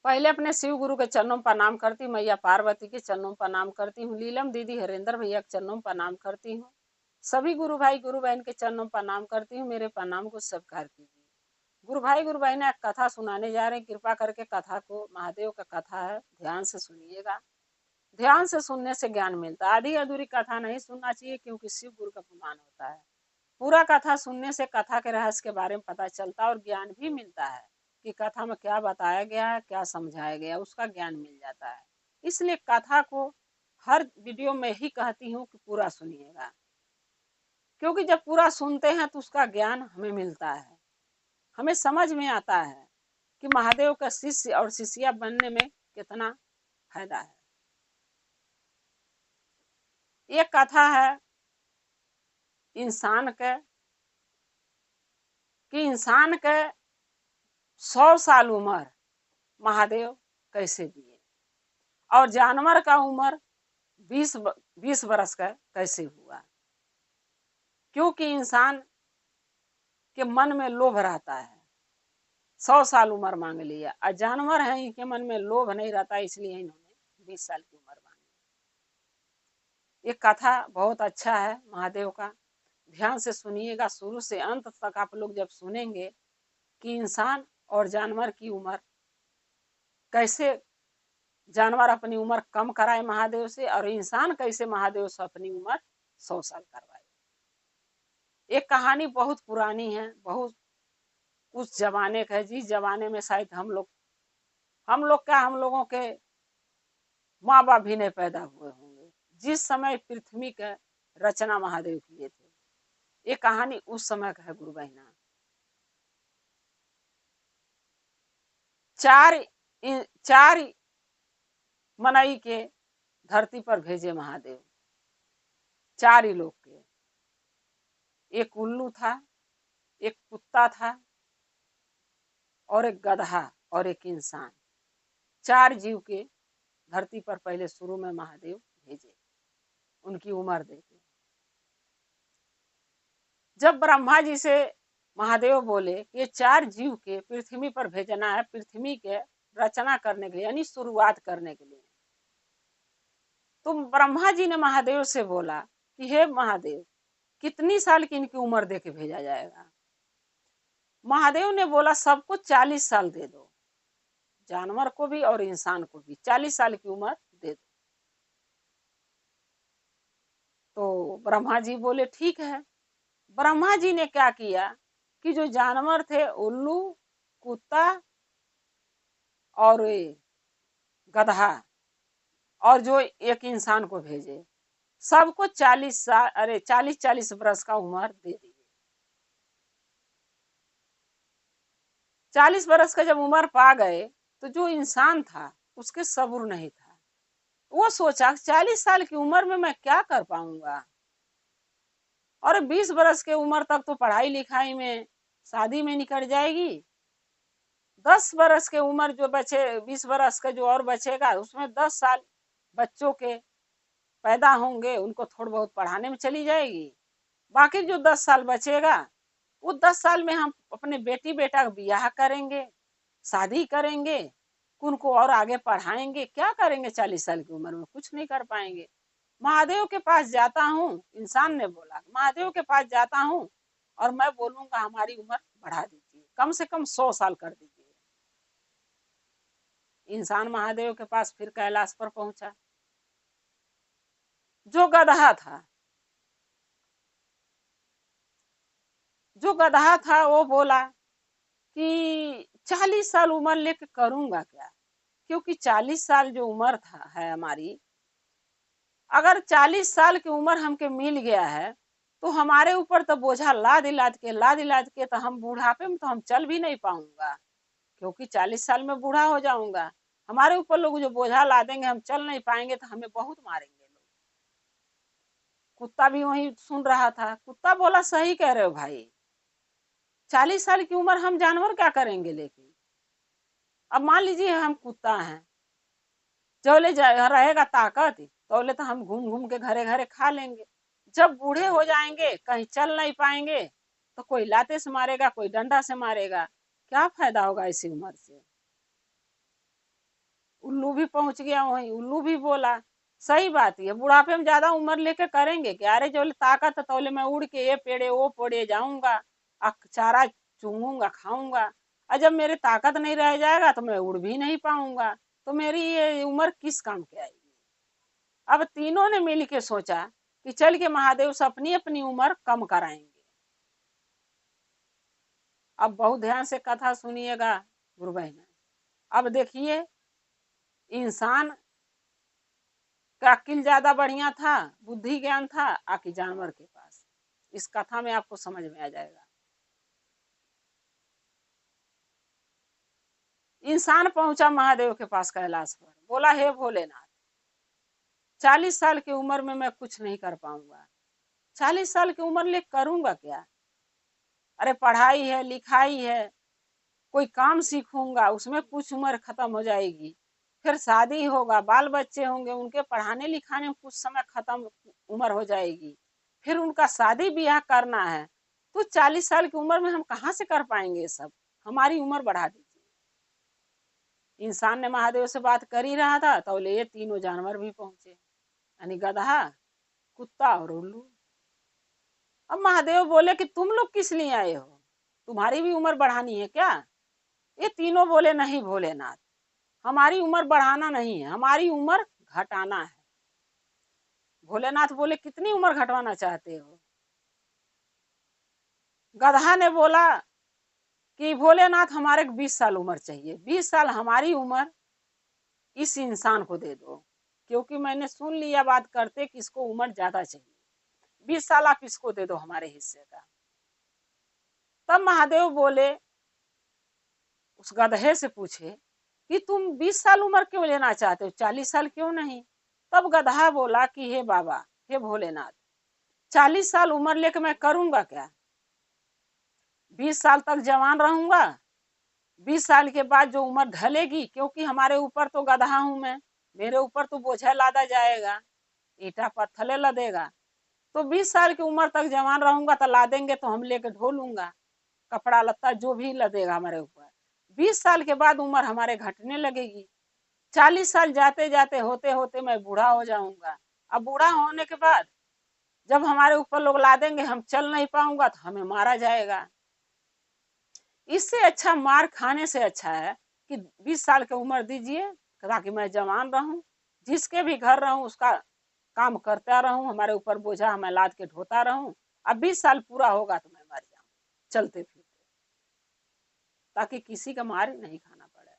पहले अपने शिव गुरु के चरणों में प्रणाम करती हूँ, मैया पार्वती के चरणों में प्रणाम करती हूँ, लीलम दीदी हरेंद्र भैया के चरणों में प्रणाम करती हूँ, सभी गुरु भाई गुरु बहन के चरणों में प्रणाम करती हूँ। मेरे प्रणाम को स्वीकार कीजिए। गुरु भाई गुरु बहन एक कथा सुनाने जा रहे हैं, कृपा करके कथा को, महादेव का कथा है, ध्यान से सुनिएगा। ध्यान से सुनने से ज्ञान मिलता है। आधी अधूरी कथा नहीं सुनना चाहिए, क्योंकि शिव गुरु का अपमान होता है। पूरा कथा सुनने से कथा के रहस्य के बारे में पता चलता है और ज्ञान भी मिलता है कि कथा में क्या बताया गया है, क्या समझाया गया, उसका ज्ञान मिल जाता है। इसलिए कथा को हर वीडियो में ही कहती हूँ कि पूरा सुनिएगा, क्योंकि जब पूरा सुनते हैं तो उसका ज्ञान हमें मिलता है, हमें समझ में आता है कि महादेव का शिष्य और शिष्या बनने में कितना फायदा है। एक कथा है इंसान के, कि इंसान के 100 साल उम्र महादेव कैसे दिए, और जानवर का उम्र 20 बरस का कैसे हुआ। क्योंकि इंसान के मन में लोभ रहता है, 100 साल उम्र मांग लिया, और जानवर है इनके मन में लोभ नहीं रहता, इसलिए इन्होंने 20 साल की उम्र मांगी। ये कथा बहुत अच्छा है महादेव का, ध्यान से सुनिएगा, शुरू से अंत तक आप लोग जब सुनेंगे कि इंसान और जानवर की उम्र कैसे, जानवर अपनी उम्र कम कराए महादेव से, और इंसान कैसे महादेव से अपनी उम्र 100 साल करवाए। एक कहानी बहुत पुरानी है, बहुत उस जमाने का है, जिस जमाने में शायद हम लोग हम लोगों के माँ बाप भी नहीं पैदा हुए होंगे, जिस समय पृथ्वी का रचना महादेव किए थे। ये कहानी उस समय का है गुरु बहना। चार मनई के धरती पर भेजे महादेव, 4 ही लोग के। एक उल्लू था, एक कुत्ता था, और एक गधा, और एक इंसान। 4 जीव के धरती पर पहले शुरू में महादेव भेजे, उनकी उम्र देके। जब ब्रह्मा जी से महादेव बोले कि ये 4 जीव के पृथ्वी पर भेजना है, पृथ्वी के रचना करने के लिए, यानी शुरुआत करने के लिए, तो ब्रह्मा जी ने महादेव से बोला कि हे महादेव, कितनी साल की इनकी उम्र देके भेजा जाएगा। महादेव ने बोला सबको 40 साल दे दो, जानवर को भी और इंसान को भी 40 साल की उम्र दे दो। तो ब्रह्मा जी बोले ठीक है। ब्रह्मा जी ने क्या किया कि जो जानवर थे, उल्लू, कुत्ता और गधा, और जो एक इंसान को भेजे, सबको 40 बरस का उम्र दे दी। 40 बरस का जब उम्र पा गए, तो जो इंसान था उसके सब्र नहीं था। वो सोचा 40 साल की उम्र में मैं क्या कर पाऊंगा, और 20 बरस के उम्र तक तो पढ़ाई लिखाई में, शादी में निकल जाएगी। 10 बरस के उम्र जो बचे, 20 बरस का जो और बचेगा, उसमें 10 साल बच्चों के पैदा होंगे, उनको थोड़ा बहुत पढ़ाने में चली जाएगी। बाकी जो 10 साल बचेगा, वो 10 साल में हम अपने बेटी बेटा का ब्याह करेंगे, शादी करेंगे, उनको और आगे पढ़ाएंगे। क्या करेंगे 40 साल की उम्र में? कुछ नहीं कर पाएंगे। महादेव के पास जाता हूँ, इंसान ने बोला, महादेव के पास जाता हूँ और मैं बोलूंगा हमारी उम्र बढ़ा दीजिए, कम से कम 100 साल कर दीजिए। इंसान महादेव के पास फिर कैलाश पर पहुंचा। जो गधा था, वो बोला कि 40 साल उम्र लेके करूंगा क्या, क्योंकि 40 साल जो उम्र था है हमारी, अगर 40 साल की उम्र हमके मिल गया है, तो हमारे ऊपर तो बोझा लाद के तो हम बुढ़ापे में तो हम चल भी नहीं पाऊंगा, क्योंकि 40 साल में बूढ़ा हो जाऊंगा। हमारे ऊपर लोग जो बोझा ला देंगे, हम चल नहीं पाएंगे, तो हमें बहुत मारेंगे लोग। कुत्ता भी वही सुन रहा था। कुत्ता बोला सही कह रहे हो भाई, 40 साल की उम्र हम जानवर क्या करेंगे लेकिन। अब मान लीजिए हम कुत्ता हैं, जो ले रहेगा ताकत, तो ले तो हम घूम घूम के घरे घरे खा लेंगे। जब बूढ़े हो जाएंगे, कहीं चल नहीं पाएंगे, तो कोई लाते से मारेगा, कोई डंडा से मारेगा। क्या फायदा होगा इसी उम्र से। उल्लू भी पहुंच गया वहीं। उल्लू भी बोला सही बात है, बुढ़ापे में ज्यादा उम्र लेके करेंगे क्या? अरे जो ताकत है तौले मैं उड़ के ये पेड़े वो पेड़े जाऊंगा, चारा चूंगूंगा खाऊंगा, और जब मेरी ताकत नहीं रह जाएगा तो मैं उड़ भी नहीं पाऊंगा, तो मेरी ये उम्र किस काम की आएगी। अब तीनों ने मिल के सोचा कि चल के महादेव से अपनी अपनी उम्र कम कराएंगे। अब बहुत ध्यान से कथा सुनिएगा गुरु बहन। अब देखिए इंसान का अकिल ज्यादा बढ़िया था, बुद्धि ज्ञान था आकि जानवर के पास। इस कथा में आपको समझ में आ जाएगा। इंसान पहुंचा महादेव के पास कैलाश पर, बोला हे भोलेनाथ 40 साल की उम्र में मैं कुछ नहीं कर पाऊंगा। 40 साल की उम्र ले करूंगा क्या? अरे पढ़ाई है लिखाई है, कोई काम सीखूंगा उसमें कुछ उम्र खत्म हो जाएगी, फिर शादी होगा बाल बच्चे होंगे उनके पढ़ाने लिखाने में कुछ समय खत्म उम्र हो जाएगी, फिर उनका शादी ब्याह करना है, तो 40 साल की उम्र में हम कहाँ से कर पाएंगे सब? हमारी उम्र बढ़ा दीजिए। इंसान ने महादेव से बात कर ही रहा था तो ये तीनों जानवर भी पहुंचे, यानी गधा कुत्ता और उल्लू। अब महादेव बोले कि तुम लोग किस लिए आए हो, तुम्हारी भी उम्र बढ़ानी है क्या? ये तीनों बोले नहीं भोलेनाथ, हमारी उम्र बढ़ाना नहीं है, हमारी उम्र घटाना है। भोलेनाथ बोले कितनी उम्र घटवाना चाहते हो? गधा ने बोला कि भोलेनाथ हमारे 20 साल उम्र चाहिए, 20 साल हमारी उम्र इस इंसान को दे दो, क्योंकि मैंने सुन लिया बात करते कि इसको उम्र ज्यादा चाहिए, 20 साल आप इसको दे दो हमारे हिस्से का। तब महादेव बोले उस गधे से पूछे कि तुम 20 साल उम्र क्यों लेना चाहते हो, 40 साल क्यों नहीं? तब गधा बोला कि हे बाबा हे भोलेनाथ 40 साल उम्र लेकर मैं करूंगा क्या? 20 साल तक जवान रहूंगा, 20 साल के बाद जो उम्र ढलेगी, क्योंकि हमारे ऊपर तो गधा हूं मैं, मेरे ऊपर तो बोझा लादा जाएगा, ईटा पत्थर लदेगा, तो 20 साल की उम्र तक जवान रहूंगा तो लादेंगे तो हम लेके ढो लूंगा, कपड़ा लत्ता जो भी लदेगा हमारे ऊपर। 20 साल के बाद उम्र हमारे घटने लगेगी, 40 साल जाते जाते होते होते मैं बूढ़ा हो जाऊंगा। अब बूढ़ा होने के बाद जब हमारे ऊपर लोग लादेंगे हम चल नहीं पाऊंगा तो हमें मारा जाएगा। इससे अच्छा मार खाने से अच्छा है कि 20 साल की उम्र दीजिए ताकि मैं जवान रहूं, जिसके भी घर रहूं उसका काम करता रहूं, हमारे ऊपर बोझा मैं लाद के ढोता रहूं। अब 20 साल पूरा होगा तो मैं मर जाऊं चलते फिरते, ताकि किसी का मार नहीं खाना पड़े।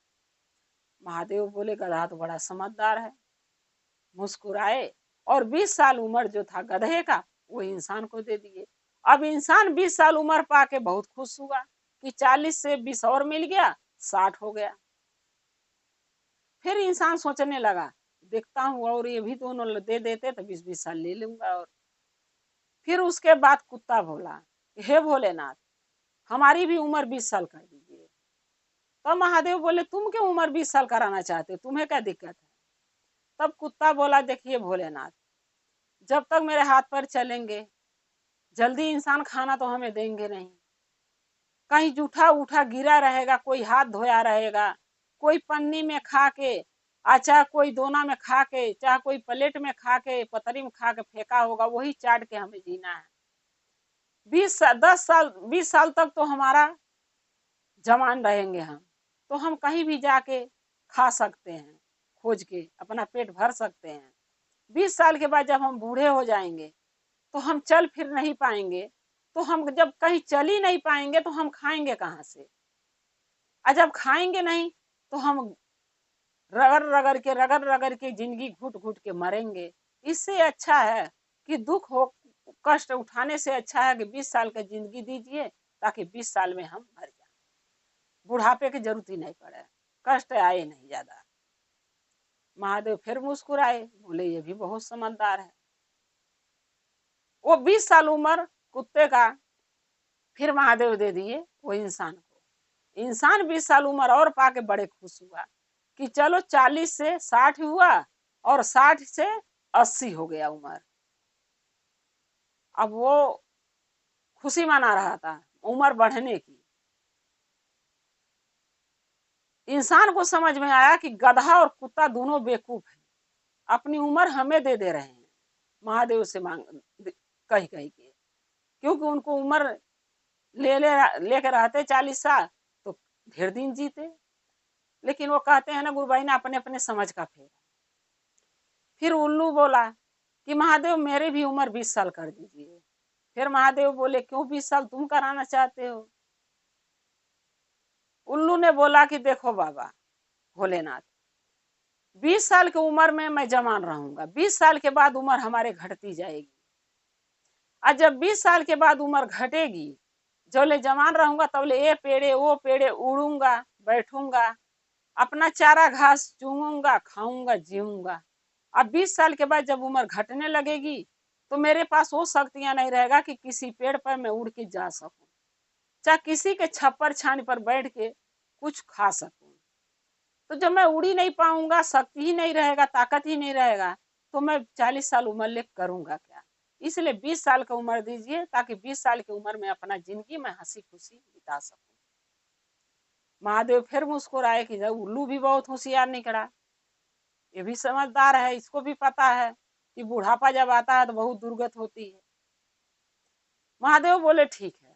महादेव बोले गधा तो बड़ा समझदार है, मुस्कुराए और 20 साल उम्र जो था गधे का वो इंसान को दे दिए। अब इंसान 20 साल उम्र पाके बहुत खुश हुआ कि 40 से 20 और मिल गया, 60 हो गया। फिर इंसान सोचने लगा देखता हूँ और ये भी दोनों दे देते तो 20-20 साल ले लूंगा। और फिर उसके बाद कुत्ता बोला हे भोलेनाथ हमारी भी उम्र 20 साल कर दीजिए। तब महादेव बोले तुम क्यों उम्र 20 साल कराना चाहते हो, तुम्हें क्या दिक्कत है? तब कुत्ता बोला देखिए भोलेनाथ जब तक मेरे हाथ पर चलेंगे जल्दी इंसान खाना तो हमें देंगे नहीं, कहीं जूठा उठा गिरा रहेगा, कोई हाथ धोया रहेगा, कोई पन्नी में खा के, चाहे कोई दोना में खा के, चाहे कोई प्लेट में खा के, पतरी में खा के फेंका होगा, वही चाट के हमें जीना है। 20 साल तक तो हमारा जवान रहेंगे हम, तो हम कहीं भी जाके खा सकते हैं, खोज के अपना पेट भर सकते हैं। 20 साल के बाद जब हम बूढ़े हो जाएंगे तो हम चल फिर नहीं पाएंगे, तो हम जब कहीं चल ही नहीं पाएंगे तो हम खाएंगे कहाँ से? और जब खाएंगे नहीं तो हम रगड़ रगड़ के जिंदगी घुट घुट के मरेंगे। इससे अच्छा है कि दुख हो कष्ट उठाने से अच्छा है कि 20 साल की जिंदगी दीजिए ताकि 20 साल में हम मर जाए, बुढ़ापे की जरूरत ही नहीं पड़े, कष्ट आए नहीं ज्यादा। महादेव फिर मुस्कुराए बोले ये भी बहुत समझदार है। वो 20 साल उम्र कुत्ते का फिर महादेव दे दिए वो इंसान को। इंसान 20 साल उम्र और पाके बड़े खुश हुआ कि चलो 40 से 60 हुआ और 60 से 80 हो गया उम्र। अब वो खुशी मना रहा था उम्र बढ़ने की। इंसान को समझ में आया कि गधा और कुत्ता दोनों बेवकूफ है, अपनी उम्र हमें दे रहे हैं महादेव से मांग कही कही के, क्योंकि उनको उम्र लेकर रहते 40 साल तो ढेर दिन जीते। लेकिन वो कहते हैं ना, गुरु भाई ने अपने अपने समझ का फेरा। फिर उल्लू बोला कि महादेव मेरी भी उम्र 20 साल कर दीजिए। फिर महादेव बोले क्यों 20 साल तुम कराना चाहते हो? उल्लू ने बोला कि देखो बाबा भोलेनाथ, 20 साल की उम्र में मैं जवान रहूंगा, 20 साल के बाद उम्र हमारे घटती जाएगी, और जब 20 साल के बाद उम्र घटेगी, जो ले जवान रहूंगा तब ले ये पेड़े वो पेड़े उड़ूंगा, बैठूंगा, अपना चारा घास चूंगूंगा, खाऊंगा, जीऊंगा। अब 20 साल के बाद जब उम्र घटने लगेगी तो मेरे पास वो शक्तियां नहीं रहेगा कि किसी पेड़ पर मैं उड़ के जा सकूं, चाहे किसी के छप्पर छानी पर बैठ के कुछ खा सकूं। तो जब मैं उड़ ही नहीं पाऊंगा, शक्ति ही नहीं रहेगा, ताकत ही नहीं रहेगा, तो मैं 40 साल उम्र ले करूंगा क्या? इसलिए 20 साल का उम्र दीजिए, ताकि 20 साल की उम्र में अपना जिंदगी में हंसी खुशी बिता सकूं। महादेव फिर मुस्कुराए कि उल्लू भी बहुत होशियार निकला, ये भी समझदार है, इसको भी पता है कि बुढ़ापा जब आता है तो बहुत दुर्गत होती है। महादेव बोले ठीक है,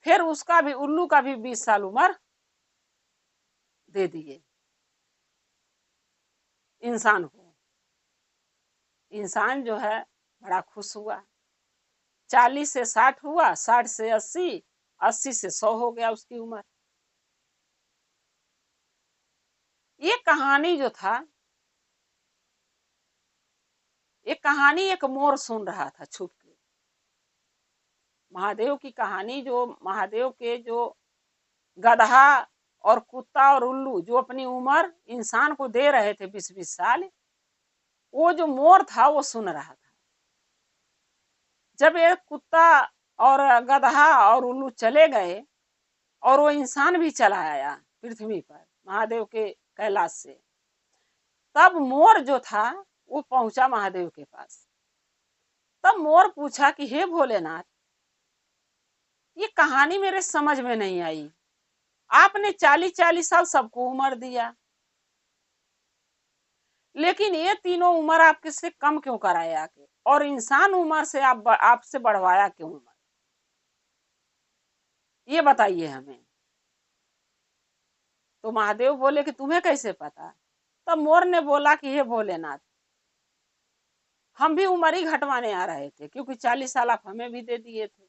फिर उसका भी, उल्लू का भी 20 साल उम्र दे दिए इंसान को। इंसान जो है बड़ा खुश हुआ, 40 से 60 हुआ, 60 से 80, 80 से 100 हो गया उसकी उम्र। ये कहानी जो था, ये कहानी एक मोर सुन रहा था छुप के। महादेव की कहानी, जो महादेव के जो गधा और कुत्ता और उल्लू जो अपनी उम्र इंसान को दे रहे थे 20-20 साल, वो जो मोर था वो सुन रहा था। जब ये कुत्ता और गधा और उल्लू चले गए और वो इंसान भी चला आया पृथ्वी पर महादेव के कैलाश से, तब मोर जो था वो पहुंचा महादेव के पास। तब मोर पूछा कि हे भोलेनाथ, ये कहानी मेरे समझ में नहीं आई, आपने 40-40 साल सबको उम्र दिया, लेकिन ये तीनों उम्र आपके से कम क्यों कराए आके, और इंसान उम्र से आपसे बढ़वाया क्यों उम्र, ये बताइए हमें। तो महादेव बोले कि तुम्हें कैसे पता? तब मोर ने बोला कि हे भोलेनाथ, हम भी उम्र ही घटवाने आ रहे थे, क्योंकि 40 साल आप हमें भी दे दिए थे।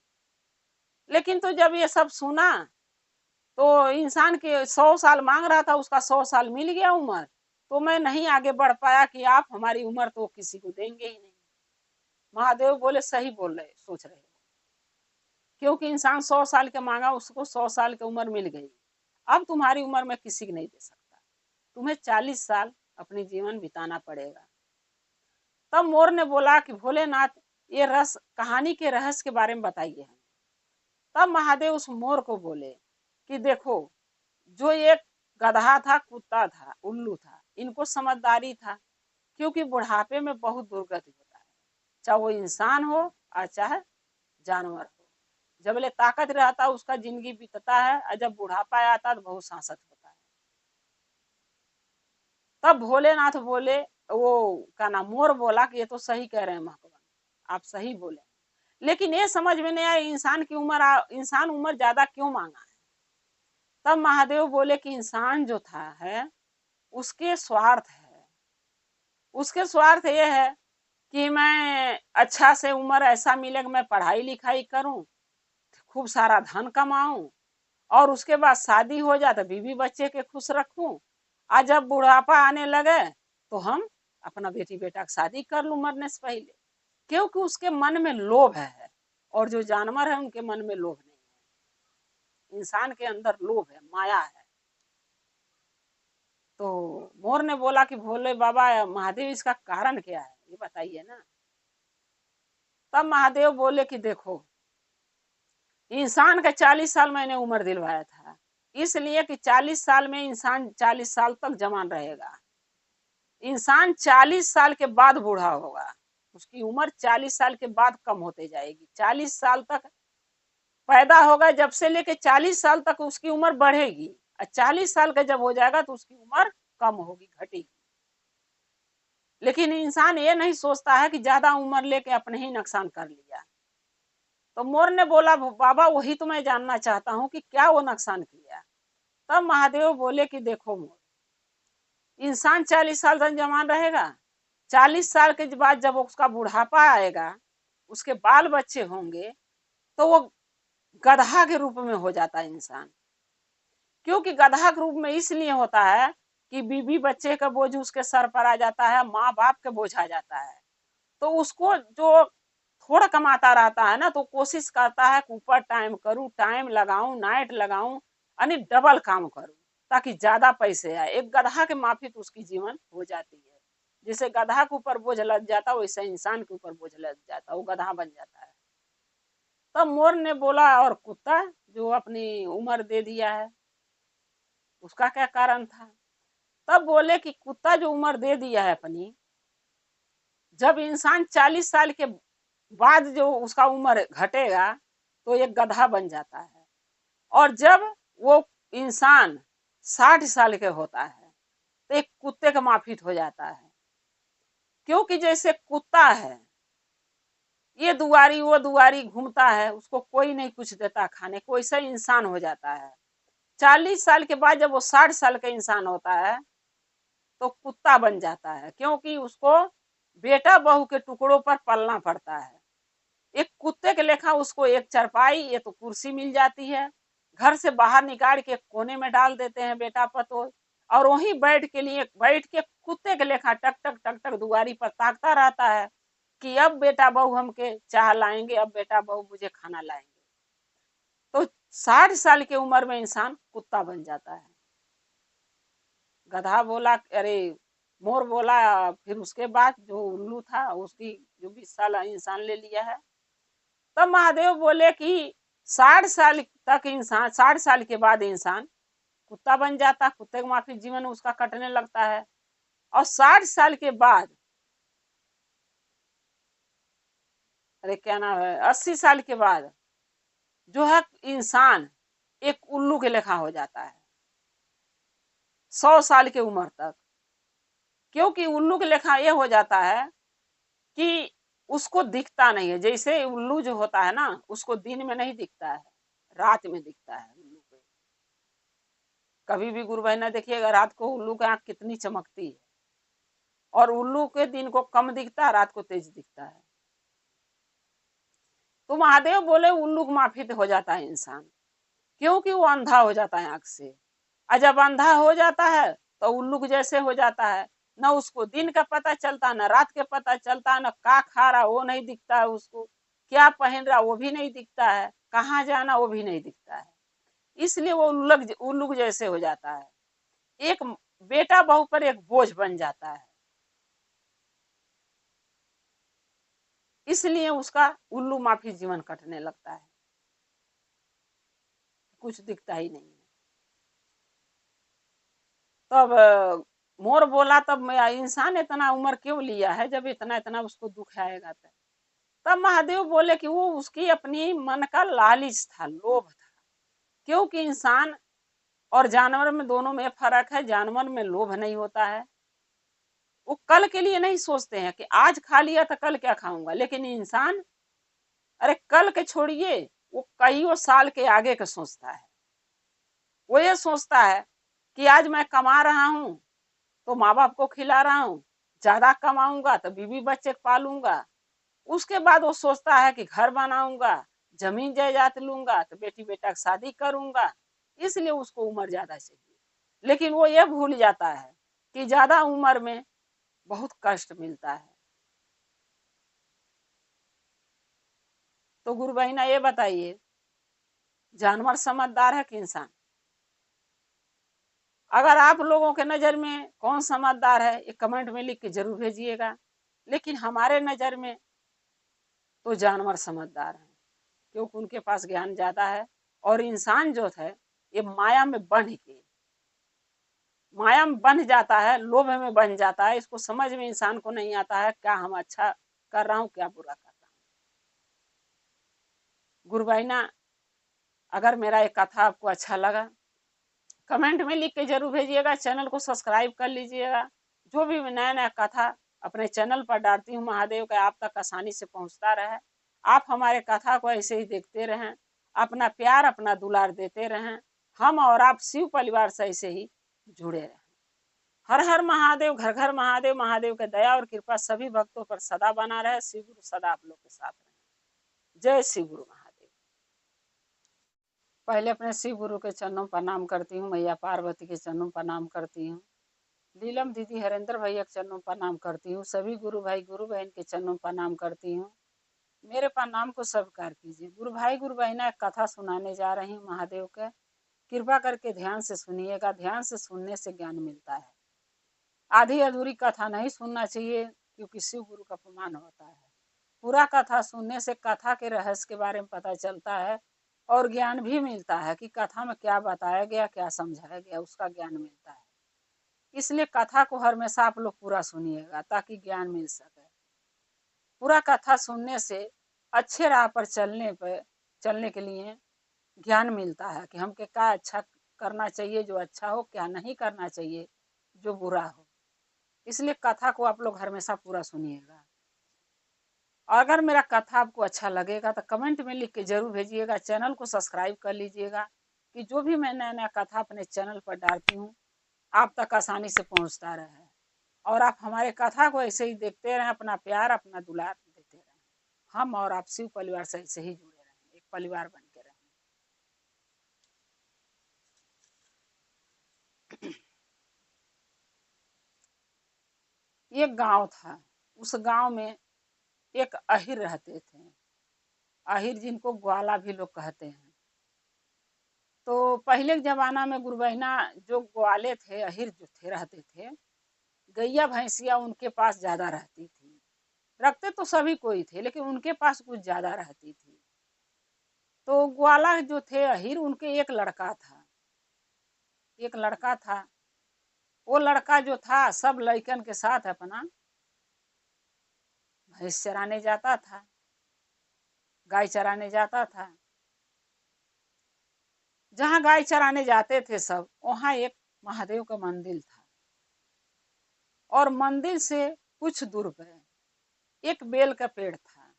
लेकिन तो जब ये सब सुना तो इंसान के 100 साल मांग रहा था, उसका 100 साल मिल गया उम्र, तो मैं नहीं आगे बढ़ पाया कि आप हमारी उम्र तो किसी को देंगे ही नहीं। महादेव बोले सही बोल रहे, सोच रहे हो, क्योंकि इंसान 100 साल के मांगा, उसको 100 साल की उम्र मिल गई। अब तुम्हारी उम्र में किसी को नहीं दे सकता, तुम्हें 40 साल अपनी जीवन बिताना पड़ेगा। तब मोर ने बोला कि भोलेनाथ, ये रस कहानी के रहस्य के बारे में बताइए हमें। तब महादेव उस मोर को बोले कि देखो, जो एक गधा था, कुत्ता था, उल्लू था, इनको समझदारी था, क्योंकि बुढ़ापे में बहुत दुर्गति होता है, चाहे वो इंसान हो और चाहे जानवर हो। जब ले ताकत रहता है उसका जिंदगी बीतता है, और जब बुढ़ापा आता है तो बहुत सांसत होता है। तब भोलेनाथ बोले, वो का नाम मोर बोला कि ये तो सही कह रहे हैं भगवान, आप सही बोले, लेकिन ये समझ में नहीं आया इंसान की उम्र, इंसान उम्र ज्यादा क्यों मांगा है। तब महादेव बोले कि इंसान जो था है, उसके स्वार्थ है, उसके स्वार्थ ये है कि मैं अच्छा से उम्र ऐसा मिले कि मैं पढ़ाई लिखाई करूं, खूब सारा धन कमाऊं, और उसके बाद शादी हो जाए तो बीवी बच्चे के खुश रखूं, आज जब बुढ़ापा आने लगे तो हम अपना बेटी बेटा की शादी कर लूं मरने से पहले। क्योंकि उसके मन में लोभ है, और जो जानवर है उनके मन में लोभ नहीं है, इंसान के अंदर लोभ है, माया है। तो मोर ने बोला कि भोले बाबा महादेव, इसका कारण क्या है, ये बताइए ना। तब महादेव बोले कि देखो, इंसान का 40 साल मैंने उम्र दिलवाया था, इसलिए कि 40 साल में इंसान 40 साल तक जवान रहेगा। इंसान 40 साल के बाद बूढ़ा होगा, उसकी उम्र 40 साल के बाद कम होते जाएगी। 40 साल तक पैदा होगा, जब से लेके 40 साल तक उसकी उम्र बढ़ेगी, 40 साल का जब हो जाएगा तो उसकी उम्र कम होगी, घटेगी। लेकिन इंसान ये नहीं सोचता है कि ज्यादा उम्र लेके अपने ही नुकसान कर लिया। तो मोर ने बोला बाबा वही तो मैं जानना चाहता हूँ कि क्या वो नुकसान किया। तब महादेव बोले कि देखो मोर, इंसान 40 साल तक जवान रहेगा, 40 साल के बाद जब उसका बुढ़ापा आएगा, उसके बाल बच्चे होंगे, तो वो गधा के रूप में हो जाता है इंसान। क्योंकि गधा के रूप में इसलिए होता है कि बीवी बच्चे का बोझ उसके सर पर आ जाता है, माँ बाप का बोझ आ जाता है। तो उसको जो थोड़ा कमाता रहता है ना, तो कोशिश करता है कि ऊपर टाइम करूं, टाइम लगाऊं, नाइट लगाऊं, यानी डबल काम करूं ताकि ज्यादा पैसे आए। एक गधा के माफिक उसकी जीवन हो जाती है। जैसे गधा के ऊपर बोझ लग जाता वैसे इंसान के ऊपर बोझ लग जाता, वो गधा बन जाता है। तब मोर ने बोला और कुत्ता जो अपनी उम्र दे दिया है उसका क्या कारण था। तब बोले कि कुत्ता जो उम्र दे दिया है अपनी, जब इंसान 40 साल के बाद जो उसका उम्र घटेगा तो एक गधा बन जाता है। और जब वो इंसान 60 साल के होता है तो एक कुत्ते का माफिक हो जाता है। क्योंकि जैसे कुत्ता है, ये दुआरी वो दुआरी घूमता है, उसको कोई नहीं कुछ देता खाने को, वैसा इंसान हो जाता है। 40 साल के बाद जब वो 60 साल का इंसान होता है तो कुत्ता बन जाता है। क्योंकि उसको बेटा बहू के टुकड़ों पर पलना पड़ता है। एक कुत्ते के लेखा उसको एक चरपाई, ये तो कुर्सी मिल जाती है, घर से बाहर निकाल के कोने में डाल देते हैं बेटा पतो, और वहीं बैठ के कुत्ते के लेखा टक टक टक टक दुआरी पर ताकता रहता है कि अब बेटा बहू हमके चाह लाएंगे, अब बेटा बहू मुझे खाना लाएंगे। तो 60 साल की उम्र में इंसान कुत्ता बन जाता है। गधा बोला, अरे मोर बोला, फिर उसके बाद जो उल्लू था उसकी जो 20 साल इंसान ले लिया है। तब महादेव बोले कि 60 साल तक इंसान, 60 साल के बाद इंसान कुत्ता बन जाता, कुत्ते का माफिक जीवन उसका कटने लगता है। और 60 साल के बाद, अरे क्या नाम है, 80 साल के बाद जो है इंसान एक उल्लू के लेखा हो जाता है 100 साल की उम्र तक। क्योंकि उल्लू के लेखा ये हो जाता है कि उसको दिखता नहीं है। जैसे उल्लू जो होता है ना, उसको दिन में नहीं दिखता है, रात में दिखता है उल्लू को। कभी भी गुरु भाई ना देखिएगा रात को उल्लू की आंख कितनी चमकती है, और उल्लू के दिन को कम दिखता है, रात को तेज दिखता है। तो महादेव बोले उल्लू को माफिक हो जाता है इंसान, क्योंकि वो अंधा हो जाता है आंख से। और जब अंधा हो जाता है तो उल्लू जैसे हो जाता है, न उसको दिन का पता चलता, न रात के पता चलता, न का खा रहा वो नहीं दिखता है उसको, क्या पहन रहा वो भी नहीं दिखता है, कहाँ जाना वो भी नहीं दिखता है। इसलिए वो उल्लू जैसे हो जाता है, एक बेटा बहू पर एक बोझ बन जाता है। इसलिए उसका उल्लू माफी जीवन कटने लगता है, कुछ दिखता ही नहीं है। तब मोर बोला, तब इंसान इतना उम्र क्यों लिया है जब इतना इतना उसको दुख आएगा। तब महादेव बोले कि वो उसकी अपनी मन का लालच था, लोभ था। क्योंकि इंसान और जानवर में दोनों में फर्क है, जानवर में लोभ नहीं होता है, वो कल के लिए नहीं सोचते हैं कि आज खा लिया तो कल क्या खाऊंगा। लेकिन इंसान, अरे कल के छोड़िए, वो कईयों साल के आगे का सोचता है। वो ये सोचता है कि आज मैं कमा रहा हूं तो माँ बाप को खिला रहा हूँ, ज्यादा कमाऊंगा तो बीवी बच्चे पालूंगा, उसके बाद वो सोचता है कि घर बनाऊंगा, जमीन जायदाद लूंगा तो बेटी बेटा की शादी करूंगा। इसलिए उसको उम्र ज्यादा चाहिए। लेकिन वो ये भूल जाता है कि ज्यादा उम्र में बहुत कष्ट मिलता है। तो गुरु बहिना ये बताइए, जानवर समझदार है कि इंसान? अगर आप लोगों के नजर में कौन समझदार है, एक कमेंट में लिख के जरूर भेजिएगा। लेकिन हमारे नजर में तो जानवर समझदार है, क्योंकि उनके पास ज्ञान ज्यादा है। और इंसान जो है ये माया में बंध जाता है, लोभ में बन जाता है। इसको समझ में इंसान को नहीं आता है क्या हम अच्छा कर रहा हूँ, क्या बुरा कर रहा हूँ। गुरु भाई ना, अगर मेरा एक कथा आपको अच्छा लगा, कमेंट में लिख के जरूर भेजिएगा। चैनल को सब्सक्राइब कर लीजिएगा। जो भी नया नया कथा अपने चैनल पर डालती हूँ, महादेव का आप तक आसानी से पहुँचता रहे। आप हमारे कथा को ऐसे ही देखते रहें, अपना प्यार अपना दुलार देते रहें। हम और आप शिव परिवार से ऐसे ही जुड़े रहें। हर हर महादेव, घर घर महादेव। महादेव की दया और कृपा सभी भक्तों पर सदा बना रहे। शिव गुरु सदा आप लोग के साथ रहे। जय शिव गुरु महादेव। पहले अपने शिव गुरु के चरणों प्रणाम करती हूँ, मैया पार्वती के चरणों प्रणाम करती हूँ, लीलम दीदी हरेंद्र भैया के चरणों प्रणाम करती हूँ, सभी गुरु भाई गुरु बहन के चरणों प्रणाम करती हूँ। मेरे प्रणाम को स्वीकार कीजिए। गुरु भाई गुरु बहना एक कथा सुनाने जा रही हूँ महादेव के। कृपा करके ध्यान से सुनिएगा। ध्यान से सुनने से ज्ञान मिलता है। आधी अधूरी कथा नहीं सुनना चाहिए, क्योंकि शिव गुरु का अपमान होता है। पूरा कथा सुनने से कथा के रहस्य के बारे में पता चलता है और ज्ञान भी मिलता है कि कथा में क्या बताया गया, क्या समझाया गया, उसका ज्ञान मिलता है। इसलिए कथा को हमेशा आप लोग पूरा सुनिएगा ताकि ज्ञान मिल सके। पूरा कथा सुनने से अच्छे राह पर चलने के लिए ज्ञान मिलता है कि हमके क्या अच्छा करना चाहिए जो अच्छा हो, क्या नहीं करना चाहिए जो बुरा हो। इसलिए कथा को आप लोग हमेशा पूरा सुनिएगा। अगर मेरा कथा आपको अच्छा लगेगा तो कमेंट में लिख के जरूर भेजिएगा। चैनल को सब्सक्राइब कर लीजिएगा कि जो भी मैं नया नया कथा अपने चैनल पर डालती हूँ आप तक आसानी से पहुँचता रहे। और आप हमारे कथा को ऐसे ही देखते रहें, अपना प्यार अपना दुलार देते रहें। हम और आप शिव परिवार से ऐसे ही जुड़े रहें, एक परिवार बन के रहें। एक गांव था। उस गांव में एक अहिर रहते थे। अहिर जिनको ग्वाला भी लोग कहते हैं। तो पहले के जमाना में गुरुबहिना जो ग्वाले थे, अहिर जो थे रहते थे, गैया भैंसिया उनके पास ज्यादा रहती थी। रखते तो सभी कोई थे लेकिन उनके पास कुछ ज्यादा रहती थी। तो ग्वाला जो थे अहिर, उनके एक लड़का था। एक लड़का था। वो लड़का जो था सब लड़कन के साथ अपना भैंस चराने जाता था, गाय चराने जाता था। जहाँ गाय चराने जाते थे सब, वहाँ एक महादेव का मंदिर था। और मंदिर से कुछ दूर पे एक बेल का पेड़ था।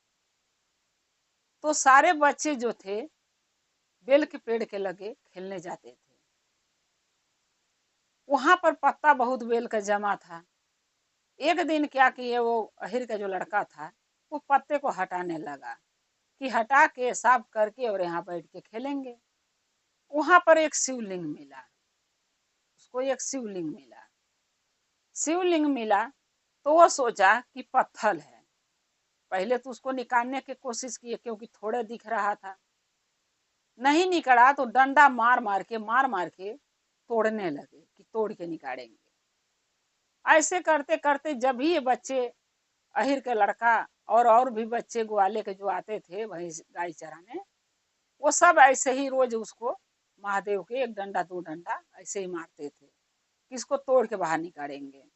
तो सारे बच्चे जो थे बेल के पेड़ के लगे खेलने जाते थे। वहां पर पत्ता बहुत बेल का जमा था। एक दिन क्या किए, वो अहिर का जो लड़का था वो पत्ते को हटाने लगा कि हटा के साफ करके और यहाँ बैठ के खेलेंगे। वहां पर एक शिवलिंग मिला उसको। एक शिवलिंग मिला। शिवलिंग मिला तो वो सोचा कि पत्थर है। पहले तो उसको निकालने की कोशिश की क्योंकि थोड़े दिख रहा था। नहीं निकला तो डंडा मार मार के तोड़ने लगे कि तोड़ के निकालेंगे। ऐसे करते करते जब भी ये बच्चे अहिर के लड़का और भी बच्चे ग्वाले के जो आते थे भैंस गाय चराने, वो सब ऐसे ही रोज उसको महादेव के एक डंडा दो डंडा ऐसे ही मारते थे कि इसको तोड़ के बाहर निकालेंगे।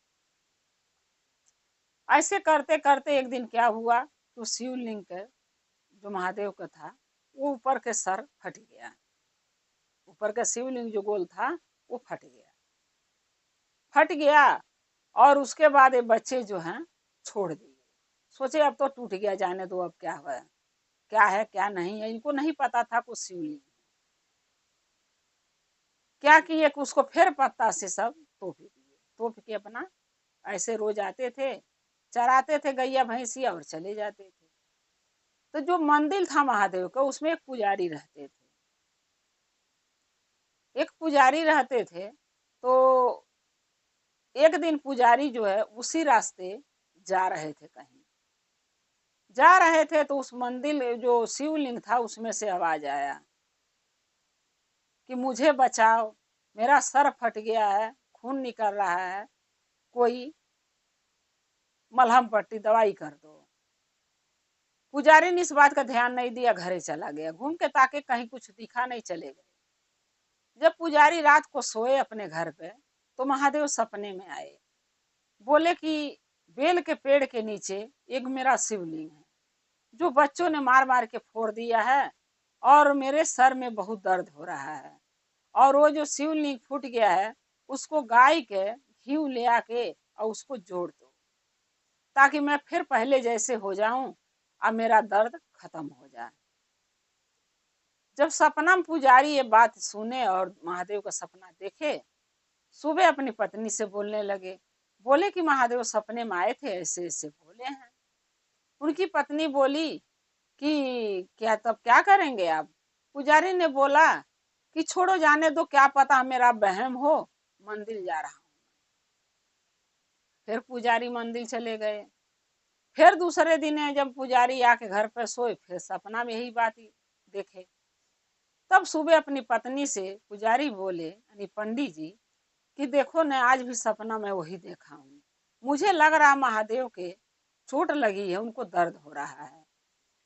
ऐसे करते करते एक दिन क्या हुआ, तो शिवलिंग के जो महादेव का था वो ऊपर के सर फट गया। ऊपर का शिवलिंग जो गोल था वो फट गया। और उसके बाद ये बच्चे जो हैं छोड़ दिए। सोचे अब तो टूट गया, जाने दो, अब क्या हुआ, क्या है क्या नहीं है। इनको नहीं पता था कुछ शिवलिंग। क्या किए कि उसको फिर पत्ता से सब तोप दिए। तोप के अपना ऐसे रोज आते थे, चराते थे गैया भैंसिया और चले जाते थे। तो जो मंदिर था महादेव का उसमें एक पुजारी रहते थे। एक पुजारी रहते थे। तो एक दिन पुजारी जो है उसी रास्ते जा रहे थे। कहीं जा रहे थे तो उस मंदिर जो शिवलिंग था उसमें से आवाज आया कि मुझे बचाओ, मेरा सर फट गया है, खून निकल रहा है, कोई मलहम पट्टी दवाई कर दो। पुजारी ने इस बात का ध्यान नहीं दिया, घरे चला गया। घूम के ताके कहीं कुछ दिखा नहीं, चले गए। जब पुजारी रात को सोए अपने घर पे तो महादेव सपने में आए। बोले कि बेल के पेड़ के नीचे एक मेरा शिवलिंग है जो बच्चों ने मार मार के फोड़ दिया है और मेरे सर में बहुत दर्द हो रहा है और वो जो शिवलिंग फूट गया है उसको गाय के घी ले आके और उसको जोड़ दो, ताकि मैं फिर पहले जैसे हो जाऊं और मेरा दर्द खत्म हो जाए। जब सपना में पुजारी ये बात सुने और महादेव का सपना देखे, सुबह अपनी पत्नी से बोलने लगे, बोले कि महादेव सपने में आए थे, ऐसे ऐसे बोले हैं। उनकी पत्नी बोली कि क्या तब क्या करेंगे आप? पुजारी ने बोला कि छोड़ो, जाने दो, क्या पता मेरा वहम हो, मंदिर जा रहा हूं। फिर पुजारी मंदिर चले गए। फिर दूसरे दिन जब पुजारी आके घर पर सोए, फिर सपना में यही बात देखे। तब सुबह अपनी पत्नी से पुजारी बोले, यानी पंडित जी, कि देखो न, आज भी सपना में वही देखा हूँ, मुझे लग रहा महादेव के चोट लगी है, उनको दर्द हो रहा है।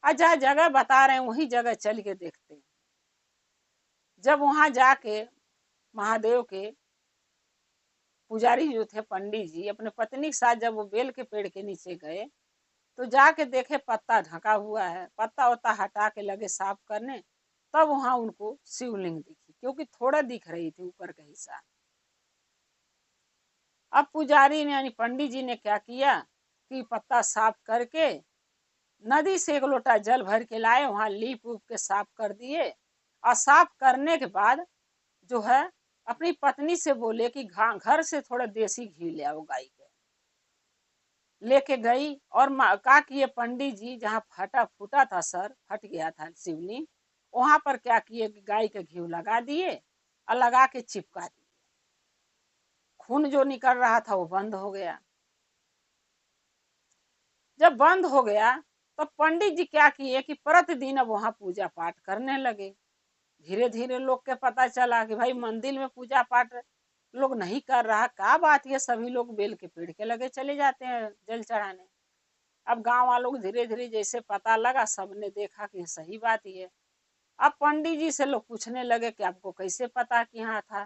आज जहाँ जगह बता रहे हैं वही जगह चल के देखते हैं। जब वहां जाके महादेव के पुजारी जो थे पंडित जी अपने पत्नी के साथ जब वो बेल के पेड़ के नीचे गए, तो जाके देखे पत्ता ढका हुआ है, पत्ता वत्ता हटा के लगे साफ करने। तब वहां उनको शिवलिंग दिखी, क्योंकि थोड़ा दिख रही थी ऊपर का हिस्सा। अब पुजारी ने यानी पंडित जी ने क्या किया कि पत्ता साफ करके नदी से एक लोटा जल भर के लाए, वहां लीप उप के साफ कर दिए। और साफ करने के बाद जो है अपनी पत्नी से बोले कि घर से थोड़ा देसी घी ले आओ गाय के। लेके गई और कहा कि ये पंडित जी जहाँ फटा फूटा था, सर फट गया था शिवलिंग, वहां पर क्या किए कि गाय के घी लगा दिए और लगा के चिपका दिए। खून जो निकल रहा था वो बंद हो गया। जब बंद हो गया तो पंडित जी क्या किए कि प्रतिदिन अब वहां पूजा पाठ करने लगे। धीरे धीरे लोग के पता चला कि भाई मंदिर में पूजा पाठ लोग नहीं कर रहा, क्या बात है, सभी लोग बेल के पेड़ के लगे चले जाते हैं जल चढ़ाने। अब गांव वालों को धीरे धीरे जैसे पता लगा, सबने देखा कि सही बात ही है। अब पंडित जी से लोग पूछने लगे कि आपको कैसे पता कि यहाँ था?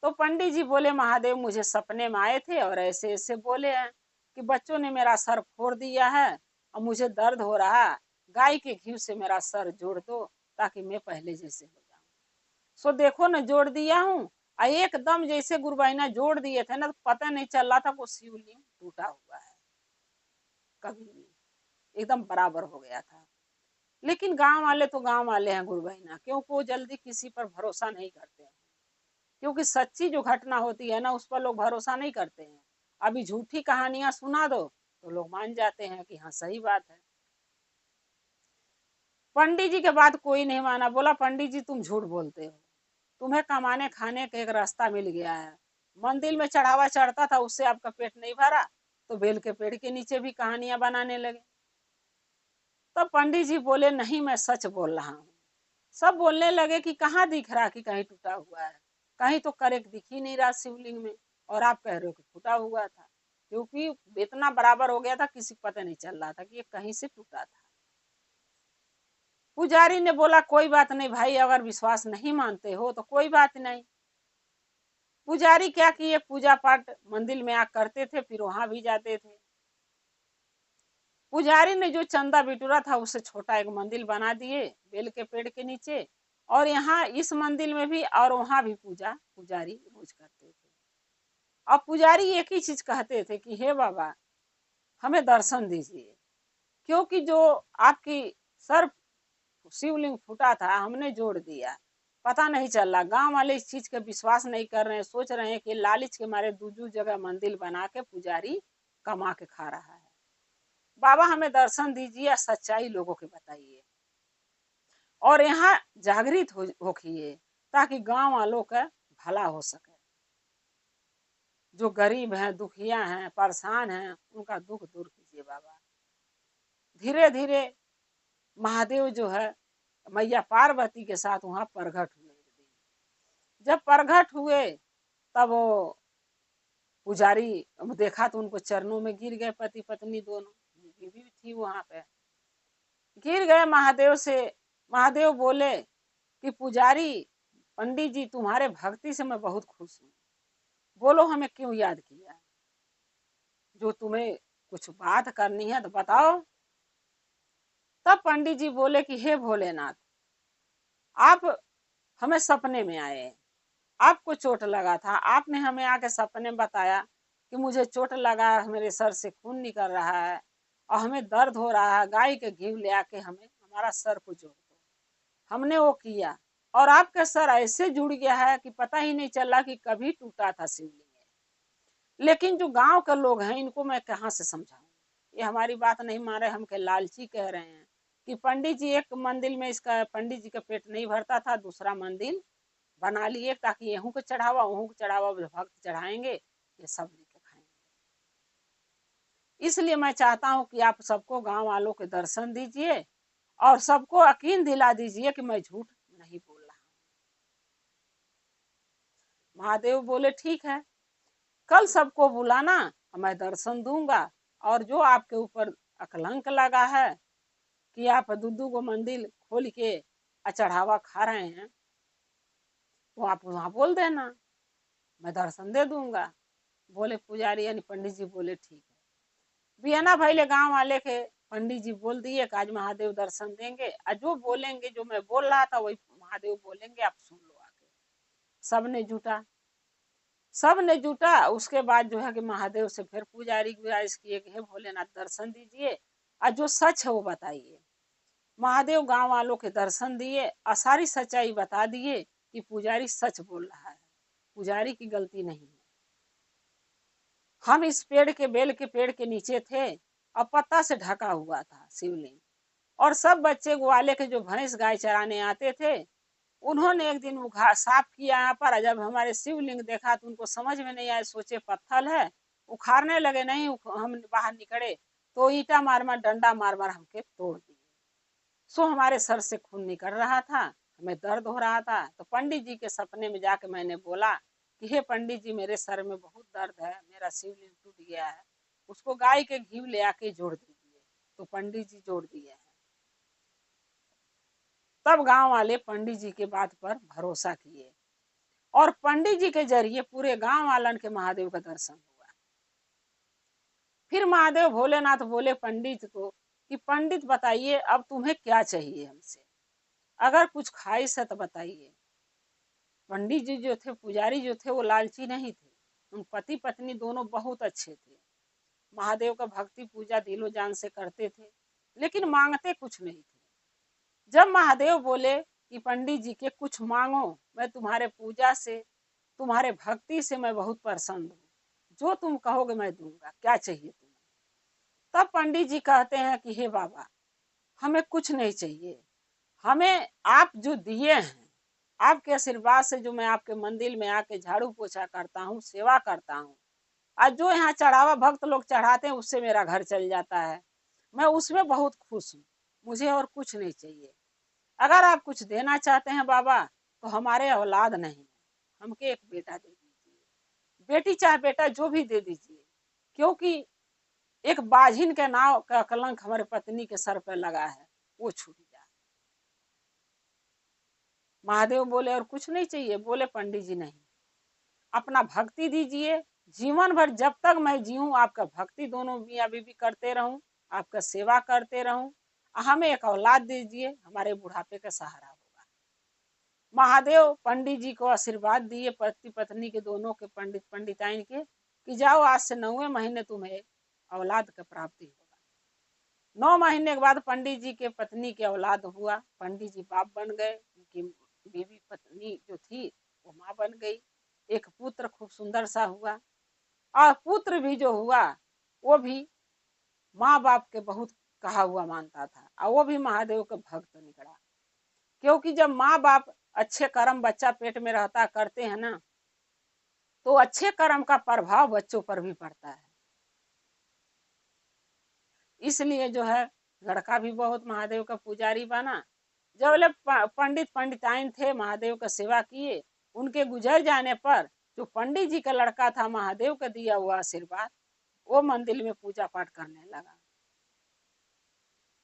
तो पंडित जी बोले, महादेव मुझे सपने में आए थे और ऐसे ऐसे बोले हैं कि बच्चों ने मेरा सर फोड़ दिया है और मुझे दर्द हो रहा, गाय के घी से मेरा सर जोड़ दो ताकि मैं पहले जैसे हो जाऊं। सो देखो ना, जोड़ दिया हूँ। एकदम जैसे गुरुबाइना जोड़ दिए थे ना, तो पता नहीं चल रहा था वो शिवलिंग टूटा हुआ है कभी भी, एकदम बराबर हो गया था। लेकिन गांव वाले तो गांव वाले हैं गुरुबाइना, क्योंकि वो जल्दी किसी पर भरोसा नहीं करते हैं। क्योंकि सच्ची जो घटना होती है ना, उस पर लोग भरोसा नहीं करते हैं। अभी झूठी कहानियां सुना दो तो लोग मान जाते हैं कि हाँ सही बात है। पंडित जी के बाद कोई नहीं माना। बोला, पंडित जी तुम झूठ बोलते हो, तुम्हें कमाने खाने का एक रास्ता मिल गया है। मंदिर में चढ़ावा चढ़ता था, उससे आपका पेट नहीं भरा, तो बेल के पेड़ के नीचे भी कहानियां बनाने लगे। तो पंडित जी बोले, नहीं मैं सच बोल रहा हूँ। सब बोलने लगे कि कहाँ दिख रहा कि कहीं टूटा हुआ है, कहीं तो करेक्ट दिख ही नहीं रहा शिवलिंग में, और आप कह रहे हो कि टूटा हुआ था। क्योंकि इतना बराबर हो गया था, किसी को पता नहीं चल रहा था कि ये कहीं से टूटा था। पुजारी ने बोला, कोई बात नहीं भाई, अगर विश्वास नहीं मानते हो तो कोई बात नहीं। पुजारी क्या किए, पूजा पाठ मंदिर में आ करते थे, फिर वहां भी जाते थे। पुजारी ने जो चंदा बिटूरा था उससे छोटा एक मंदिर बना दिए बेल के पेड़ के नीचे, और यहाँ इस मंदिर में भी और वहां भी पूजा पुजारी रोज करते थे। अब पुजारी एक ही चीज कहते थे कि हे बाबा हमें दर्शन दीजिए, क्योंकि जो आपकी सर शिवलिंग फूटा था हमने जोड़ दिया, पता नहीं चल रहा। गांव वाले इस चीज का विश्वास नहीं कर रहे हैं, सोच रहे हैं कि लालच के मारे दूजू जगह मंदिर बना के पुजारी कमा के खा रहा है। बाबा हमें दर्शन दीजिए, सच्चाई लोगों के बताइए, और यहाँ जागृत होखिए, ताकि गांव वालों का भला हो सके। जो गरीब हैं, दुखिया हैं, परेशान हैं, उनका दुख दूर कीजिए बाबा। धीरे धीरे महादेव जो है मैया पार्वती के साथ वहां प्रकट हुए। जब प्रकट हुए तब वो पुजारी देखा तो उनको चरणों में गिर गए, पति पत्नी दोनों, बीवी भी थी वहां पे, गिर गए महादेव से। महादेव बोले कि पुजारी पंडित जी तुम्हारे भक्ति से मैं बहुत खुश हूँ, बोलो हमें क्यों याद किया, जो तुम्हें कुछ बात करनी है तो बताओ। तब पंडित जी बोले कि हे भोलेनाथ, आप हमें सपने में आए, आपको चोट लगा था, आपने हमें आके सपने में बताया कि मुझे चोट लगा, मेरे सर से खून निकल रहा है और हमें दर्द हो रहा है, गाय के घी ले आके हमें हमारा सर को जोड़ दो। हमने वो किया और आपका सर ऐसे जुड़ गया है कि पता ही नहीं चला कि कभी टूटा था शिवलिंग। लेकिन जो गांव के लोग हैं इनको मैं कहाँ से समझाऊं, ये हमारी बात नहीं मान रहे, हमके लालची कह रहे हैं कि पंडित जी एक मंदिर में इसका पंडित जी का पेट नहीं भरता था, दूसरा मंदिर बना लिए ताकि यहूं को चढ़ावा वहूं को चढ़ावा भक्त चढ़ाएंगे, ये सब लेके खाएंगे। इसलिए मैं चाहता हूं कि आप सबको गांव वालों के दर्शन दीजिए और सबको यकीन दिला दीजिए कि मैं झूठ नहीं बोल रहा। महादेव बोले ठीक है, कल सबको बुलाना, मैं दर्शन दूंगा और जो आपके ऊपर अकलंक लगा है कि आप दूधू को मंदिर खोल के चढ़ावा खा रहे हैं, तो आप वहां बोल देना, मैं दर्शन दे दूंगा। बोले पुजारी यानी पंडित जी बोले ठीक है। बियाना भाई गांव वाले के पंडित जी बोल दिए कि आज महादेव दर्शन देंगे, और जो बोलेंगे जो मैं बोल रहा था वही महादेव बोलेंगे, आप सुन लो आके। सबने जुटा। उसके बाद जो है कि महादेव से फिर पुजारी गुजारिश किए कि हे भोलेनाथ दर्शन दीजिए और जो सच है वो बताइए। महादेव गांव वालों के दर्शन दिए और सारी सच्चाई बता दिए कि पुजारी सच बोल रहा है, पुजारी की गलती नहीं है। हम इस पेड़ के बेल के पेड़ के नीचे थे और पत्ता से ढका हुआ था शिवलिंग, और सब बच्चे ग्वाले के जो भैंस गाय चराने आते थे उन्होंने एक दिन साफ किया यहाँ पर। जब हमारे शिवलिंग देखा तो उनको समझ में नहीं आया, सोचे पत्थर है, उखाड़ने लगे, नहीं हम बाहर निकले तो ईटा मार मार डंडा मार मार हमके तोड़ दिए। सो हमारे सर से खून निकल रहा था, हमें दर्द हो रहा था। तो पंडित जी के सपने में जाके मैंने बोला कि हे पंडित जी मेरे सर में बहुत दर्द है, मेरा शिवलिंग टूट गया है, उसको गाय के घी ले आके जोड़ दीजिए। तो पंडित जी जोड़ दिए हैं। तब गांव वाले पंडित जी के बात पर भरोसा किए और पंडित जी के जरिए पूरे गांव वालन के महादेव का दर्शन हुआ। फिर महादेव भोलेनाथ बोले पंडित को कि पंडित बताइए अब तुम्हें क्या चाहिए हमसे, अगर कुछ ख्वाहिश है तो बताइए। पंडित जी जो थे, पुजारी जो थे, वो लालची नहीं थे, उन पति पत्नी दोनों बहुत अच्छे थे, महादेव का भक्ति पूजा दिलो जान से करते थे, लेकिन मांगते कुछ नहीं थे। जब महादेव बोले कि पंडित जी के कुछ मांगो, मैं तुम्हारे पूजा से तुम्हारे भक्ति से मैं बहुत प्रसन्न हूँ, जो तुम कहोगे मैं दूंगा, क्या चाहिए तुम्हें। तब पंडित जी कहते हैं कि हे बाबा हमें कुछ नहीं चाहिए, हमें आप जो दिए हैं, आपके आशीर्वाद से जो मैं आपके मंदिर में आके झाड़ू पोछा करता हूँ, सेवा करता हूँ, आज जो यहाँ चढ़ावा भक्त लोग चढ़ाते हैं उससे मेरा घर चल जाता है, मैं उसमें बहुत खुश हूँ, मुझे और कुछ नहीं चाहिए। अगर आप कुछ देना चाहते हैं बाबा तो हमारे औलाद नहीं, हमके एक बेटा दे दीजिए, बेटी चाहे बेटा जो भी दे दीजिए, क्योंकि एक बाझिन के नाव का कलंक हमारे पत्नी के सर पर लगा है, वो छूट जाए। महादेव बोले और कुछ नहीं चाहिए। बोले पंडित जी नहीं, अपना भक्ति दीजिए, जीवन भर जब तक मैं जीऊं आपका भक्ति दोनों मियाँ बीवी करते रहूं, आपका सेवा करते रहूं, हमें एक औलाद दीजिए, हमारे बुढ़ापे का सहारा होगा। महादेव पंडित जी को आशीर्वाद दिए, पति पत्नी के दोनों के, पंडित पंडिताइन के, कि जाओ आज से 9वें महीने तुम्हें औलाद का प्राप्ति होगा। 9 महीने के बाद पंडित जी के पत्नी के औलाद हुआ, पंडित जी बाप बन गए, उनकी बीवी पत्नी जो थी वो माँ बन गई, एक पुत्र खूब सुंदर सा हुआ, और पुत्र भी जो हुआ वो भी माँ बाप के बहुत कहा हुआ मानता था, और वो भी महादेव का भक्त निकला। क्योंकि जब माँ बाप अच्छे कर्म बच्चा पेट में रहता करते हैं ना, तो अच्छे कर्म का प्रभाव बच्चों पर भी पड़ता है। इसलिए जो है लड़का भी बहुत महादेव का पुजारी बना। जब पंडित पंडिताइन थे महादेव का सेवा किए, उनके गुजर जाने पर जो पंडित जी का लड़का था, महादेव का दिया हुआ आशीर्वाद, वो मंदिर में पूजा पाठ करने लगा।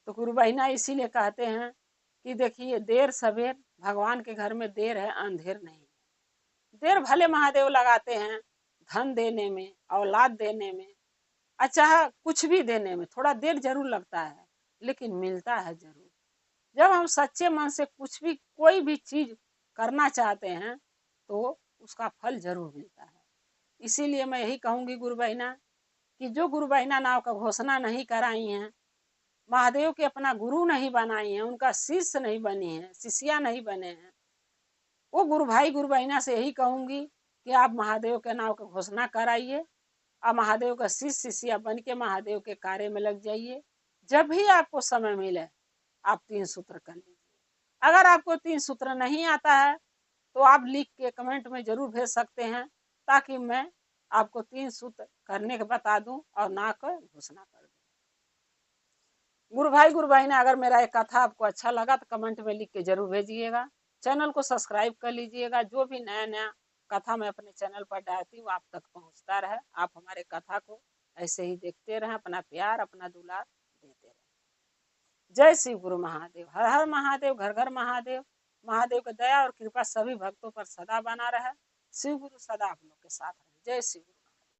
तो गुरु बहिना इसीलिए कहते हैं कि देखिए देर सवेर भगवान के घर में देर है, अंधेर नहीं। देर भले महादेव लगाते हैं धन देने में, औलाद देने में, अच्छा कुछ भी देने में थोड़ा देर जरूर लगता है, लेकिन मिलता है जरूर। जब हम सच्चे मन से कुछ भी कोई भी चीज करना चाहते हैं तो उसका फल जरूर मिलता है। इसीलिए मैं यही कहूँगी गुरु बहिना कि जो गुरु बहिना नाव का घोषणा नहीं कराई हैं, महादेव के अपना गुरु नहीं बनाई हैं, उनका शिष्य नहीं बनी है, शिष्या नहीं बने हैं, वो गुरु भाई गुरु बहिना से यही कहूँगी कि आप महादेव के नाव का घोषणा कराइए और महादेव का शिष्य शिष्या बन के महादेव के कार्य में लग जाइए। जब भी आपको समय मिले आप 3 सूत्र कर लीजिए। अगर आपको 3 सूत्र नहीं आता है तो आप लिख के कमेंट में जरूर भेज सकते हैं, ताकि मैं आपको 3 सूत्र करने के बता दूं और ना कर घोषणा कर दूं। गुरु भाई गुरु बहिना, अगर मेरा एक कथा आपको अच्छा लगा तो कमेंट में लिख के जरूर भेजिएगा। चैनल को सब्सक्राइब कर लीजिएगा। जो भी नया नया कथा मैं अपने चैनल पर डालती हूँ आप तक पहुँचता रहे। आप हमारे कथा को ऐसे ही देखते रहें, अपना प्यार अपना दुलार देते रहें। जय श्री गुरु महादेव। हर हर महादेव, घर घर महादेव। महादेव की दया और कृपा सभी भक्तों पर सदा बना रहे। शिव गुरु सदा आप लोग के साथ रहे। जय श्री गुरु।